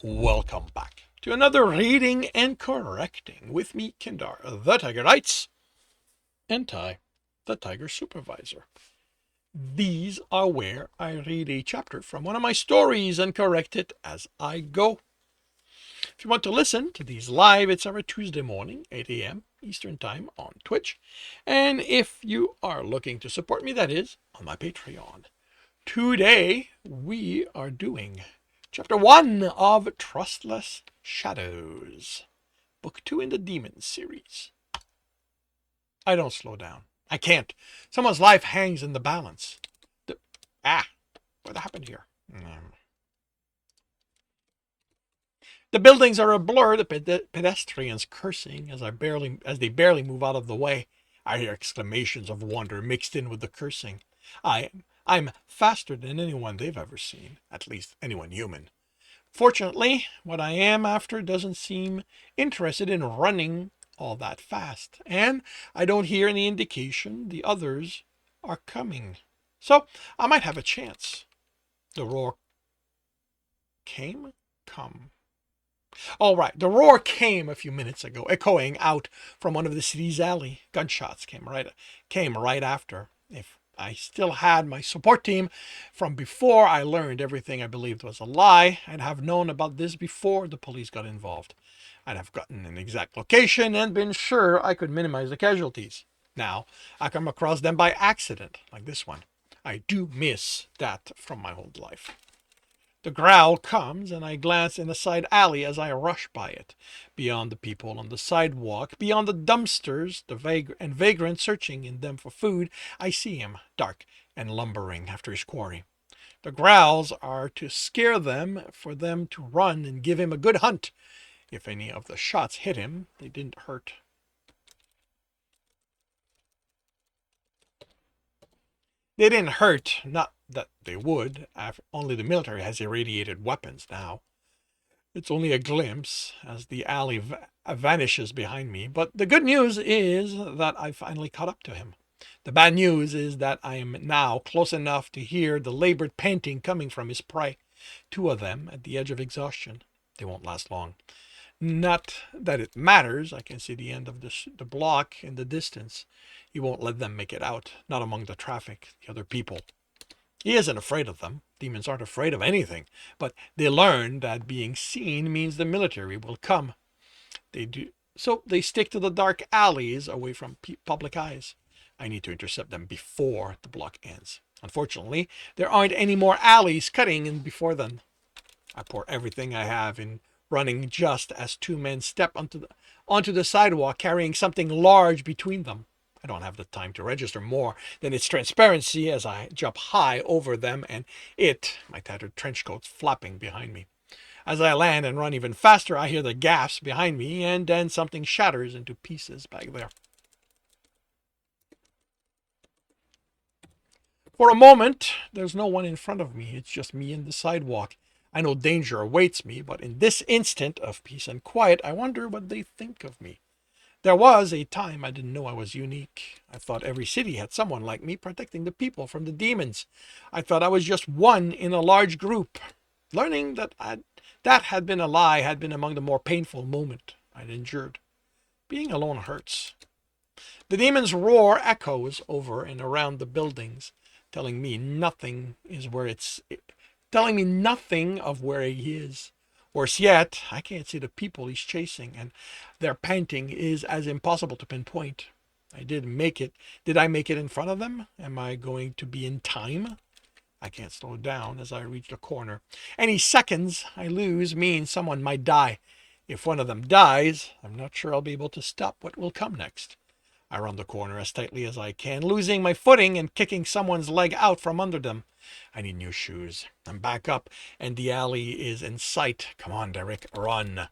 Welcome back to another reading and correcting with me, Kindar, the Tiger Knights, and Ty, the Tiger Supervisor. These are where I read a chapter from one of my stories and correct it as I go. If you want to listen to these live, it's every Tuesday morning, 8 a.m. Eastern Time on Twitch. And if you are looking to support me, that is, on my Patreon. Today, we are doing Chapter 1 of Trustless Shadows, Book 2 in the Demons series. I don't slow down. I can't. Someone's life hangs in the balance. What happened here? The buildings are a blur, the pedestrians cursing as they barely move out of the way. I hear exclamations of wonder mixed in with the cursing. I'm faster than anyone they've ever seen, at least anyone human. Fortunately, what I am after doesn't seem interested in running all that fast, and I don't hear any indication the others are coming. So I might have a chance. The roar came? Come. All right, the roar came a few minutes ago, echoing out from one of the city's alley. Gunshots came right after. If I still had my support team from before I learned everything I believed was a lie, I'd have known about this before the police got involved. I'd have gotten an exact location and been sure I could minimize the casualties. Now, I come across them by accident, like this one. I do miss that from my old life. The growl comes, and I glance in a side alley as I rush by it. Beyond the people on the sidewalk, beyond the dumpsters, and vagrants searching in them for food, I see him, dark and lumbering after his quarry. The growls are to scare them, for them to run and give him a good hunt. If any of the shots hit him, they didn't hurt. They didn't hurt, not that they would. Only the military has irradiated weapons now. It's only a glimpse as the alley vanishes behind me. But the good news is that I finally caught up to him. The bad news is that I am now close enough to hear the labored panting coming from his prey. Two of them at the edge of exhaustion. They won't last long. Not that it matters. I can see the end of the block in the distance. He won't let them make it out, not among the traffic, the other people. He isn't afraid of them. Demons aren't afraid of anything. But they learn that being seen means the military will come. So they stick to the dark alleys away from public eyes. I need to intercept them before the block ends. Unfortunately, there aren't any more alleys cutting in before then. I pour everything I have in running just as two men step onto the sidewalk carrying something large between them. I don't have the time to register more than its transparency as I jump high over them and my tattered trench coat, flapping behind me. As I land and run even faster, I hear the gasps behind me, and then something shatters into pieces back there. For a moment, there's no one in front of me. It's just me and the sidewalk. I know danger awaits me, but in this instant of peace and quiet, I wonder what they think of me. There was a time I didn't know I was unique. I thought every city had someone like me protecting the people from the demons. I thought I was just one in a large group. Learning that had been a lie had been among the more painful moments I'd endured. Being alone hurts. The demon's roar echoes over and around the buildings, telling me nothing of where he is. Worse yet, I can't see the people he's chasing, and their panting is as impossible to pinpoint. Did I make it in front of them? Am I going to be in time? I can't slow down as I reach the corner. Any seconds I lose means someone might die. If one of them dies, I'm not sure I'll be able to stop what will come next. I run the corner as tightly as I can, losing my footing and kicking someone's leg out from under them. I need new shoes. I'm back up, and the alley is in sight. Come on, Derick, run.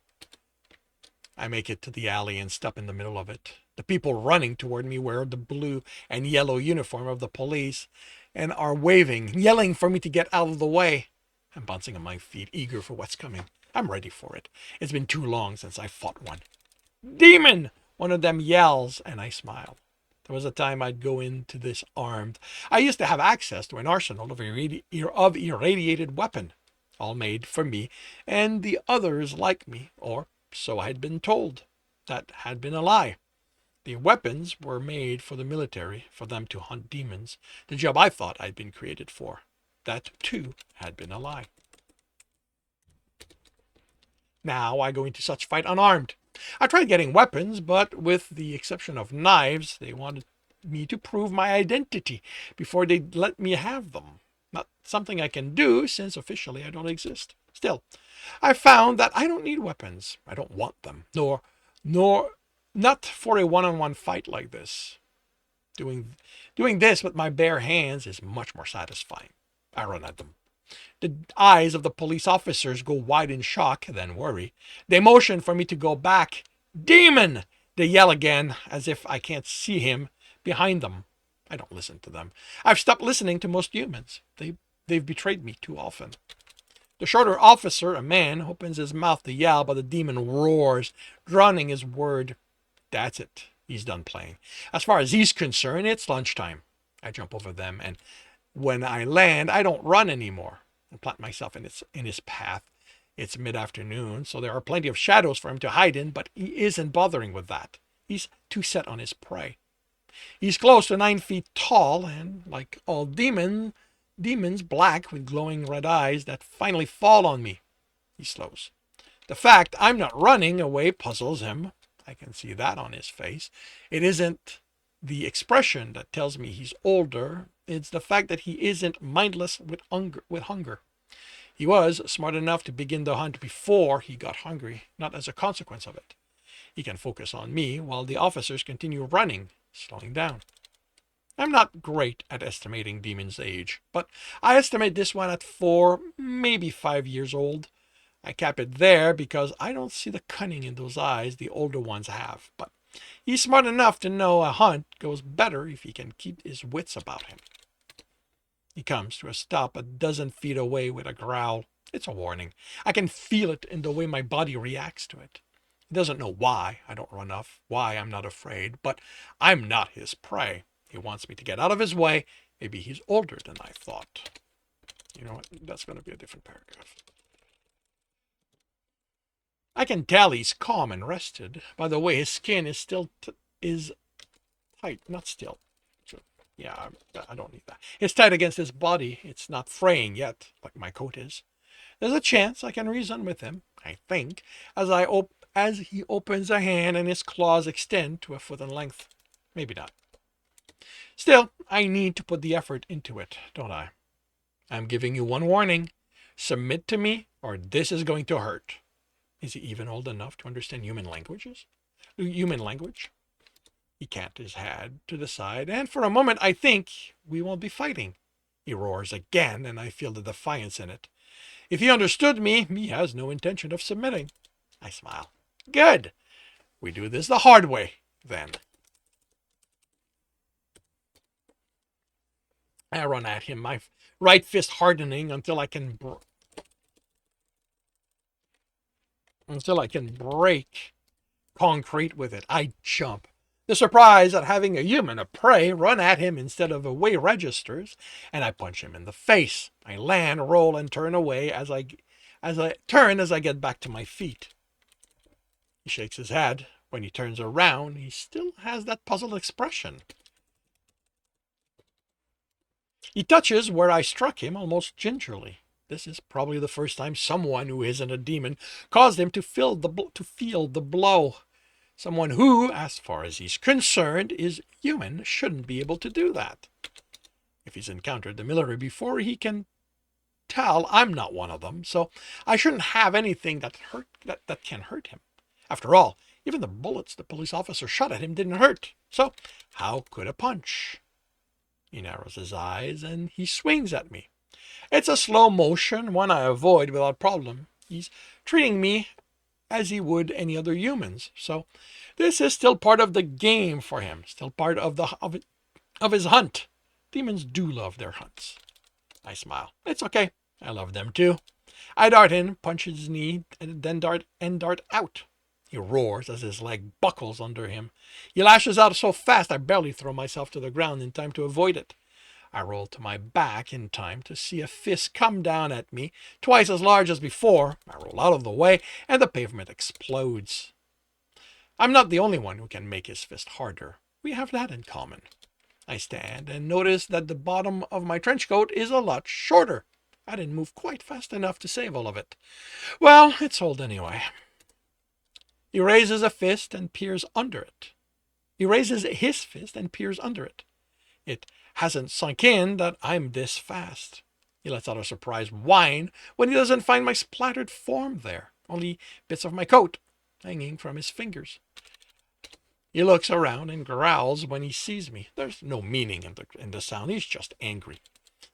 I make it to the alley and step in the middle of it. The people running toward me wear the blue and yellow uniform of the police and are waving, yelling for me to get out of the way. I'm bouncing on my feet, eager for what's coming. I'm ready for it. It's been too long since I fought one. Demon! One of them yells, and I smile. There was a time I'd go into this armed. I used to have access to an arsenal of irradiated weapon. all made for me and the others like me, or so I had been told. That had been a lie. The weapons were made for the military, for them to hunt demons, the job I thought I'd been created for. That, too, had been a lie. Now I go into such fight unarmed. I tried getting weapons, but with the exception of knives, they wanted me to prove my identity before they'd let me have them. Not something I can do, since officially I don't exist. Still, I found that I don't need weapons. I don't want them. Nor, not for a one-on-one fight like this. Doing this with my bare hands is much more satisfying. I run at them. The eyes of the police officers go wide in shock, then worry. They motion for me to go back. Demon! They yell again, as if I can't see him behind them. I don't listen to them. I've stopped listening to most humans. They've betrayed me too often. The shorter officer, a man, opens his mouth to yell, but the demon roars, drowning his word. That's it. He's done playing. As far as he's concerned, it's lunchtime. I jump over them, and when I land, I don't run anymore. I plant myself in his path. It's mid-afternoon, so there are plenty of shadows for him to hide in, but he isn't bothering with that. He's too set on his prey. He's close to 9 feet tall, and like all demons, black with glowing red eyes that finally fall on me. He slows. The fact I'm not running away puzzles him. I can see that on his face. It isn't the expression that tells me he's older. It's the fact that he isn't mindless with hunger. He was smart enough to begin the hunt before he got hungry, not as a consequence of it. He can focus on me while the officers continue running, slowing down. I'm not great at estimating demons' age, but I estimate this one at 4, maybe 5 years old. I cap it there because I don't see the cunning in those eyes the older ones have, but he's smart enough to know a hunt goes better if he can keep his wits about him. He comes to a stop a dozen feet away with a growl. It's a warning. I can feel it in the way my body reacts to it. He doesn't know why I don't run off, why I'm not afraid, but I'm not his prey. He wants me to get out of his way. Maybe he's older than I thought. You know what? That's going to be a different paragraph. I can tell he's calm and rested. By the way, his skin is still is tight, not still. So, yeah, I don't need that. It's tight against his body. It's not fraying yet, like my coat is. There's a chance I can reason with him, I think, as he opens a hand and his claws extend to a foot in length. Maybe not. Still, I need to put the effort into it, don't I? I'm giving you one warning. Submit to me, or this is going to hurt. Is he even old enough to understand human language? He cant his head to the side, and for a moment I think we won't be fighting. He roars again, and I feel the defiance in it. If he understood me, he has no intention of submitting. I smile. Good. We do this the hard way, then. I run at him, my right fist hardening until I can break concrete with it. I jump. The surprise at having a human of prey run at him instead of away registers, and I punch him in the face. I land, roll, and turn away as I get back to my feet. He shakes his head. When he turns around, he still has that puzzled expression. He touches where I struck him almost gingerly. This is probably the first time someone who isn't a demon caused him to feel the blow. Someone who, as far as he's concerned, is human shouldn't be able to do that. If he's encountered the military before, he can tell I'm not one of them, so I shouldn't have anything that can hurt him. After all, even the bullets the police officer shot at him didn't hurt. So how could a punch? He narrows his eyes and he swings at me. It's a slow motion, one I avoid without problem. He's treating me as he would any other humans. So this is still part of the game for him, still part of his hunt. Demons do love their hunts. I smile. It's okay. I love them too. I dart in, punch his knee, and then dart out. He roars as his leg buckles under him. He lashes out so fast I barely throw myself to the ground in time to avoid it. I roll to my back in time to see a fist come down at me, twice as large as before. I roll out of the way, and the pavement explodes. I'm not the only one who can make his fist harder. We have that in common. I stand and notice that the bottom of my trench coat is a lot shorter. I didn't move quite fast enough to save all of it. Well, it's old anyway. He raises a fist and peers under it. He raises his fist and peers under it. It hasn't sunk in that I'm this fast. He lets out a surprised whine when he doesn't find my splattered form there, only bits of my coat hanging from his fingers. He looks around and growls when he sees me. There's no meaning in the sound. He's just angry.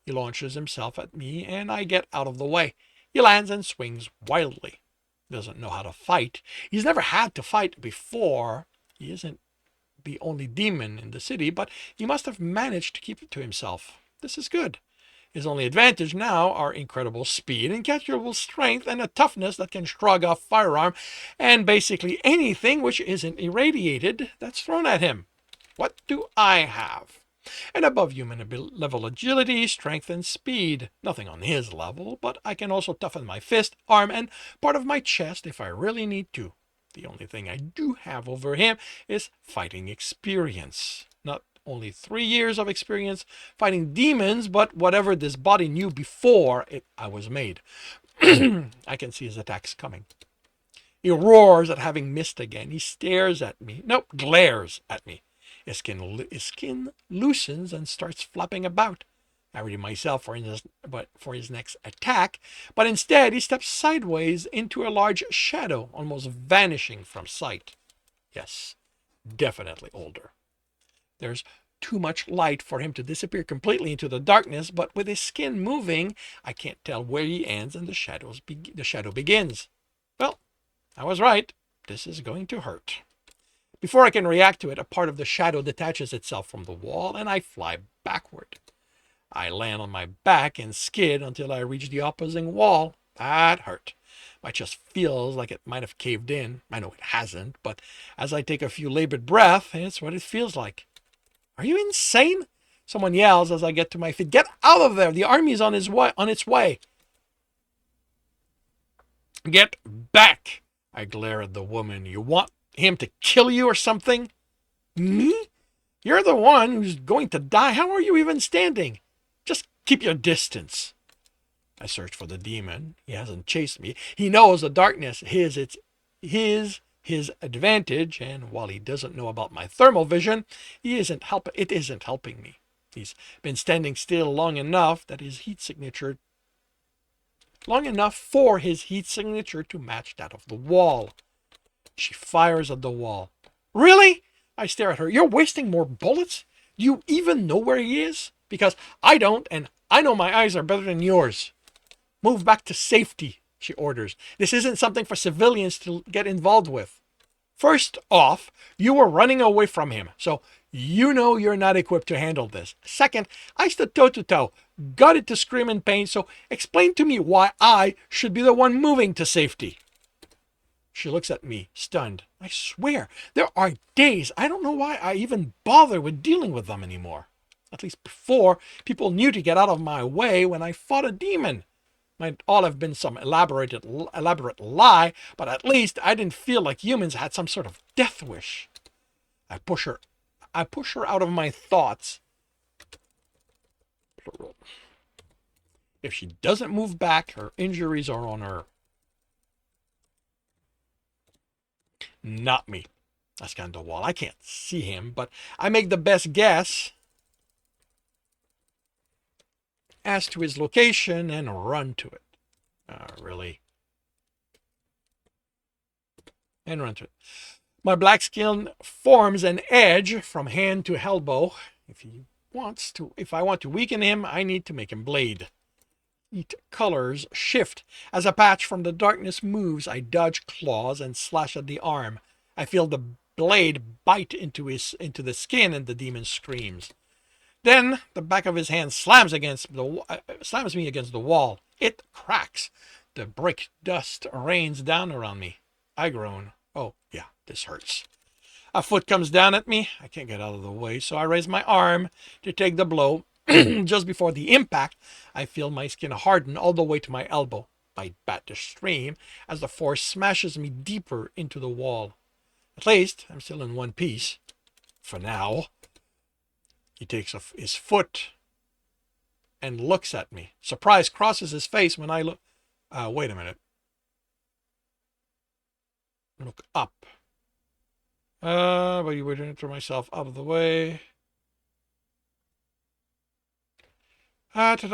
He launches himself at me, and I get out of the way. He lands and swings wildly. He doesn't know how to fight. He's never had to fight before. He isn't the only demon in the city, but he must have managed to keep it to himself. This is good. His only advantage now are incredible speed, incalculable strength, and a toughness that can shrug off firearm and basically anything which isn't irradiated that's thrown at him. What do I have? An above human level agility, strength, and speed. Nothing on his level, but I can also toughen my fist, arm, and part of my chest if I really need to. The only thing I do have over him is fighting experience. Not only 3 years of experience fighting demons, but whatever this body knew before I was made. I can see his attacks coming. He roars at having missed again. He stares at me. Nope, glares at me. His skin loosens and starts flapping about. I ready myself for his next attack, but instead he steps sideways into a large shadow, almost vanishing from sight. Yes, definitely older. There's too much light for him to disappear completely into the darkness, but with his skin moving, I can't tell where he ends and the shadow begins. Well, I was right. This is going to hurt. Before I can react to it, a part of the shadow detaches itself from the wall, and I fly backward. I land on my back and skid until I reach the opposing wall. That hurt. My chest feels like it might have caved in. I know it hasn't, but as I take a few labored breaths, it's what it feels like. Are you insane? Someone yells as I get to my feet. Get out of there! The army's on its way. Get back! I glare at the woman. You want him to kill you or something? Me? You're the one who's going to die. How are you even standing? Just keep your distance. I search for the demon. He hasn't chased me. He knows the darkness is his advantage, and while he doesn't know about my thermal vision, it isn't helping me. He's been standing still long enough for his heat signature to match that of the wall. She fires at the wall. Really? I stare at her. You're wasting more bullets? Do you even know where he is? Because I don't, and I know my eyes are better than yours. Move back to safety, she orders. This isn't something for civilians to get involved with. First off, you were running away from him, so you know you're not equipped to handle this. Second, I stood toe-to-toe, gutted to scream in pain, so explain to me why I should be the one moving to safety. She looks at me, stunned. I swear, there are days I don't know why I even bother with dealing with them anymore. At least before, people knew to get out of my way when I fought a demon. Might all have been some elaborate lie, but at least I didn't feel like humans had some sort of death wish. I push her out of my thoughts. Plural. If she doesn't move back, her injuries are on her. Not me. I scan the wall. I can't see him, but I make the best guess as to his location and run to it. Really? And run to it. My black skin forms an edge from hand to elbow. If I want to weaken him, I need to make him bleed. Colors shift. As a patch from the darkness moves, I dodge claws and slash at the arm. I feel the blade bite into the skin, and the demon screams. Then the back of his hand slams me against the wall. It cracks. The brick dust rains down around me. I groan. Oh, yeah, this hurts. A foot comes down at me. I can't get out of the way, so I raise my arm to take the blow. Just before the impact, I feel my skin harden all the way to my elbow. I bat the stream as the force smashes me deeper into the wall. At least, I'm still in one piece. For now. He takes his foot and looks at me. Surprise crosses his face when I look. Wait a minute. Look up. But you would enter myself out of the way. Ah, Okay,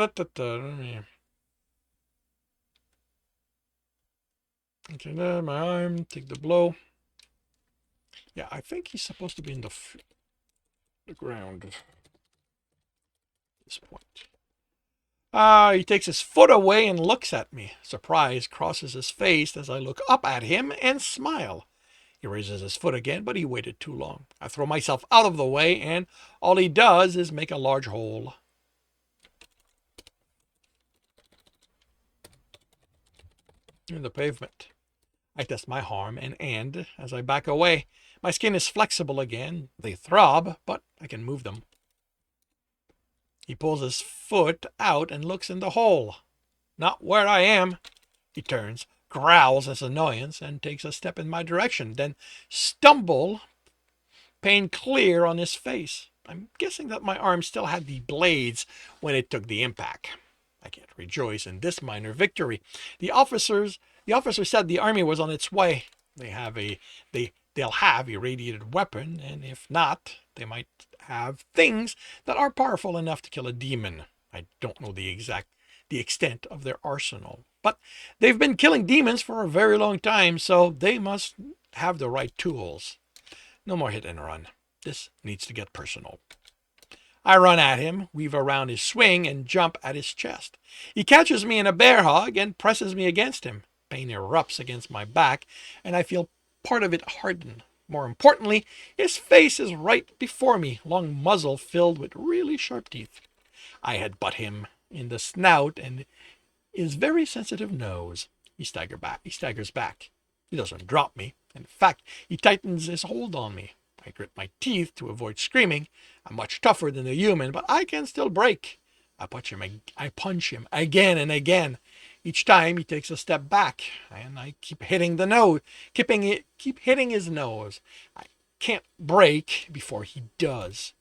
my arm. Take the blow. Yeah, I think he's supposed to be in the ground at this point. He takes his foot away and looks at me. Surprise crosses his face as I look up at him and smile. He raises his foot again, but he waited too long. I throw myself out of the way, and all he does is make a large hole. In the pavement. I test my arm and as I back away, my skin is flexible again. They throb, but I can move them. He pulls his foot out and looks in the hole. Not where I am. He turns, growls his annoyance, and takes a step in my direction, then stumble, pain clear on his face. I'm guessing that my arm still had the blades when it took the impact. I can't rejoice in this minor victory. The officer said the army was on its way. They'll have a radiated weapon, and if not, they might have things that are powerful enough to kill a demon. I don't know the extent of their arsenal, but they've been killing demons for a very long time, so they must have the right tools. No more hit and run. This needs to get personal. I run at him, weave around his swing, and jump at his chest. He catches me in a bear hug and presses me against him. Pain erupts against my back, and I feel part of it harden. More importantly, his face is right before me, long muzzle filled with really sharp teeth. I headbutt him in the snout and his very sensitive nose. He staggers back. He doesn't drop me. In fact, he tightens his hold on me. I grit my teeth to avoid screaming. I'm much tougher than a human, but I can still break. I punch him again and again. Each time he takes a step back, and I keep hitting the nose, keep hitting his nose. I can't break before he does.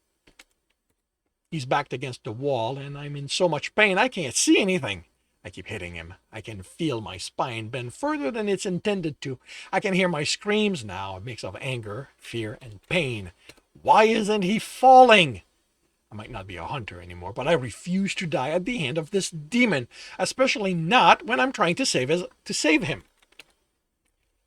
He's backed against the wall, and I'm in so much pain I can't see anything. I keep hitting him. I can feel my spine bend further than it's intended to. I can hear my screams now, a mix of anger, fear, and pain. Why isn't he falling? I might not be a hunter anymore, but I refuse to die at the hand of this demon, especially not when I'm trying to save him.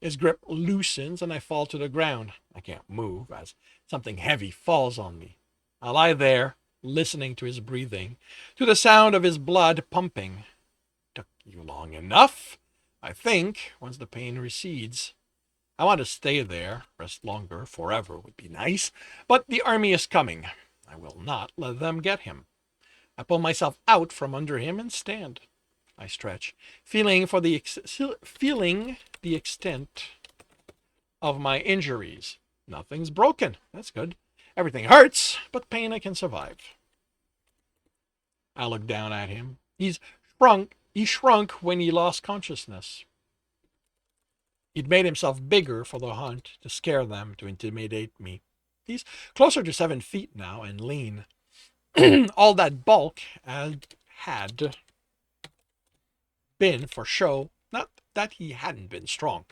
His grip loosens and I fall to the ground. I can't move as something heavy falls on me. I lie there, listening to his breathing, to the sound of his blood pumping. Took you long enough, I think, once the pain recedes. I want to stay there, rest longer, forever would be nice, but the army is coming. I will not let them get him. I pull myself out from under him and stand. I stretch, feeling the extent of my injuries. Nothing's broken. That's good. Everything hurts, but pain I can survive. I look down at him. He shrunk when he lost consciousness. He'd made himself bigger for the hunt, to scare them, to intimidate me. He's closer to 7 feet now and lean. All that bulk had been for show, not that he hadn't been strong.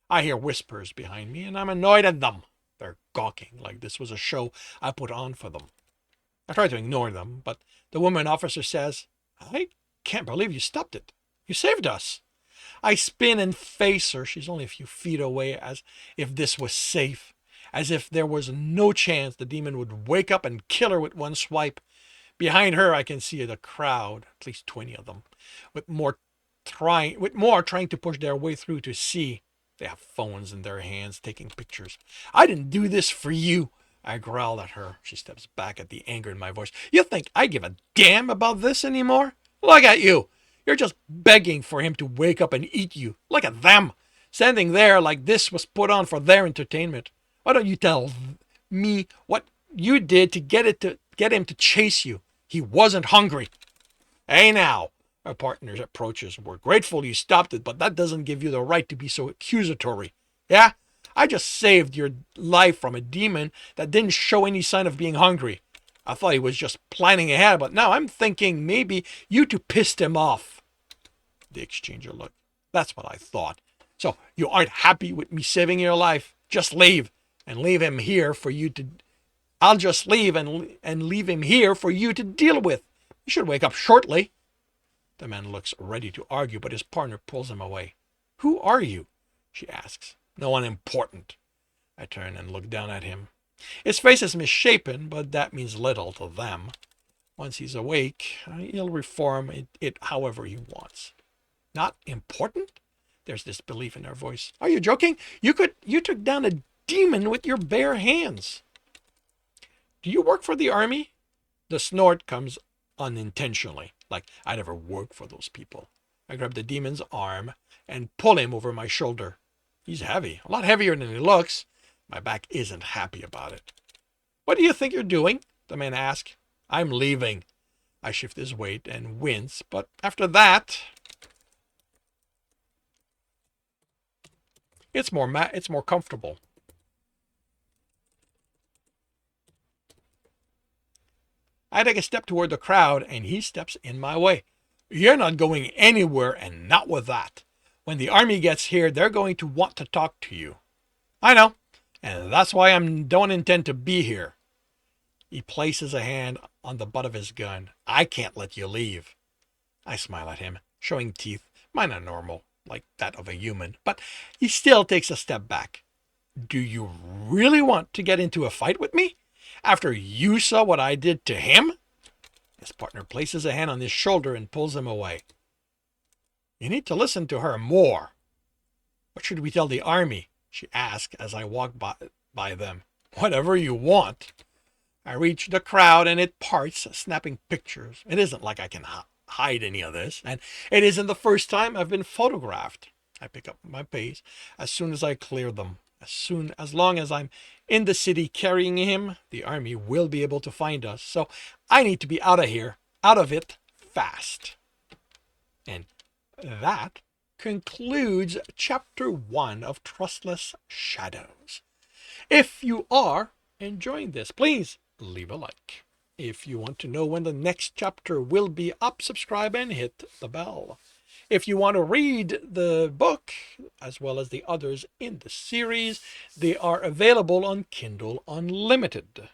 I hear whispers behind me, and I'm annoyed at them. They're gawking like this was a show I put on for them. I try to ignore them, but the woman officer says, "I can't believe you stopped it. You saved us." I spin and face her. She's only a few feet away, as if this was safe, as if there was no chance the demon would wake up and kill her with one swipe. Behind her, I can see the crowd, at least 20 of them, with more trying to push their way through to see. They have phones in their hands, taking pictures. "I didn't do this for you," I growl at her. She steps back at the anger in my voice. "You think I give a damn about this anymore? Look at you. You're just begging for him to wake up and eat you. Look at them, standing there like this was put on for their entertainment. Why don't you tell me what you did to get him to chase you? He wasn't hungry. Hey now, our partner approaches. We're grateful you stopped it, but that doesn't give you the right to be so accusatory. Yeah? I just saved your life from a demon that didn't show any sign of being hungry. I thought he was just planning ahead, but now I'm thinking maybe you two pissed him off. They exchange a look. That's what I thought. So you aren't happy with me saving your life? Just leave and leave him here for you to. I'll just leave and leave him here for you to deal with. You should wake up shortly. The man looks ready to argue, but his partner pulls him away. Who are you? She asks. No one important. I turn and look down at him. His face is misshapen, but that means little to them. Once he's awake, he'll reform it however he wants. Not important? There's disbelief in her voice. Are you joking? You took down a demon with your bare hands. Do you work for the army? The snort comes unintentionally, like I'd ever work for those people. I grab the demon's arm and pull him over my shoulder. He's heavy, a lot heavier than he looks. My back isn't happy about it. What do you think you're doing? The man asks. I'm leaving. I shift his weight and wince, but after that, it's more comfortable. I take a step toward the crowd, and he steps in my way. You're not going anywhere, and not with that. When the army gets here, they're going to want to talk to you. I know, and that's why I don't intend to be here. He places a hand on the butt of his gun. I can't let you leave. I smile at him, showing teeth. Mine are normal, like that of a human, but he still takes a step back. Do you really want to get into a fight with me? After you saw what I did to him? His partner places a hand on his shoulder and pulls him away. You need to listen to her more. What should we tell the army? She asks as I walk by them. Whatever you want. I reach the crowd and it parts, snapping pictures. It isn't like I can hide any of this, and it isn't the first time I've been photographed. I pick up my pace as soon as I clear them. As long as I'm in the city carrying him, the army will be able to find us. So I need to be out of it fast. And that concludes chapter 1 of Trustless Shadows. If you are enjoying this, please leave a like. If you want to know when the next chapter will be up, subscribe and hit the bell. If you want to read the book, as well as the others in the series, they are available on Kindle Unlimited.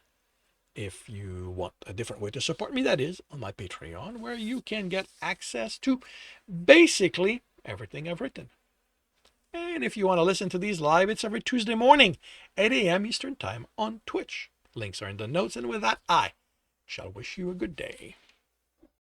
If you want a different way to support me, that is on my Patreon, where you can get access to basically everything I've written. And if you want to listen to these live, it's every Tuesday morning, 8 a.m. Eastern Time on Twitch. Links are in the notes, and with that, I shall wish you a good day.